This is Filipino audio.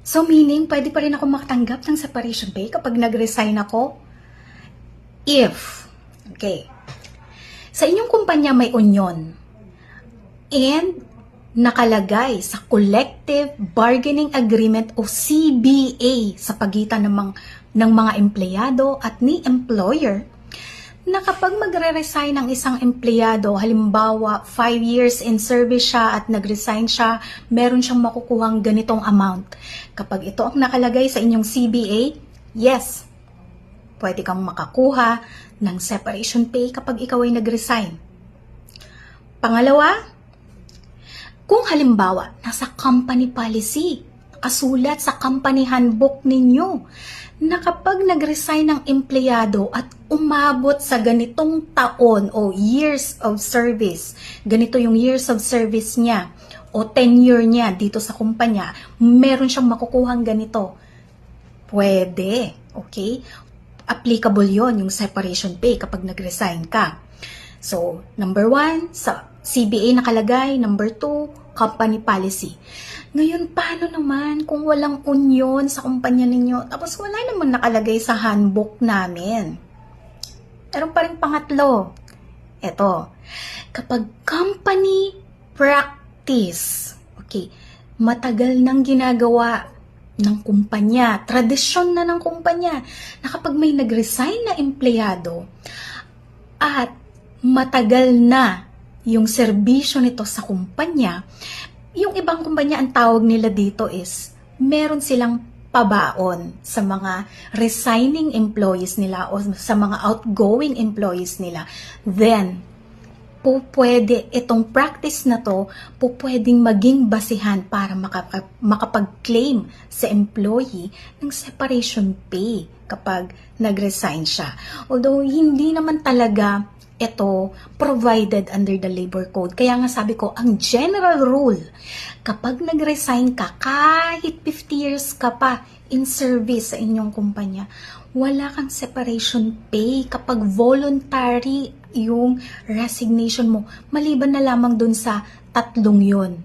So meaning, pwede pa rin ako makatanggap ng separation pay kapag nag-resign ako? If, okay, sa inyong kumpanya may union and nakalagay sa Collective Bargaining Agreement o CBA sa pagitan ng mga empleyado at ni employer na kapag magre-resign ng isang empleyado, halimbawa 5 years in service siya at nag-resign siya, meron siyang makukuhang ganitong amount. Kapag ito ang nakalagay sa inyong CBA, yes, pwede kang makakuha ng separation pay kapag ikaw ay nag-resign. Pangalawa, kung halimbawa, nasa company policy, nakasulat sa company handbook ninyo, na kapag nag-resign ng empleyado at umabot sa ganitong taon o years of service, ganito yung years of service niya o tenure niya dito sa kumpanya, meron siyang makukuhang ganito. Pwede, okay? Applicable yon yung separation pay kapag nag-resign ka. So, number 1, sa CBA nakalagay. Number 2, company policy. Ngayon, paano naman kung walang union sa kumpanya ninyo? Tapos wala naman nakalagay sa handbook namin. Meron pa rin pangatlo. Ito, kapag company practice, okay, matagal nang ginagawa ng kumpanya, tradisyon na ng kumpanya, na kapag may nag-resign na empleyado at matagal na yung serbisyo nito sa kumpanya, yung ibang kumpanya, ang tawag nila dito is, meron silang pabaon sa mga resigning employees nila o sa mga outgoing employees nila. Then, pwede itong practice na to, pwedeng maging basihan para makapag-claim sa employee ng separation pay kapag nag-resign siya. Although, hindi naman talaga ito provided under the labor code. Kaya nga sabi ko, ang general rule, kapag nag-resign ka, kahit 50 years ka pa in service sa inyong kumpanya, wala kang separation pay kapag voluntary yung resignation mo, maliban na lamang dun sa 3 yun.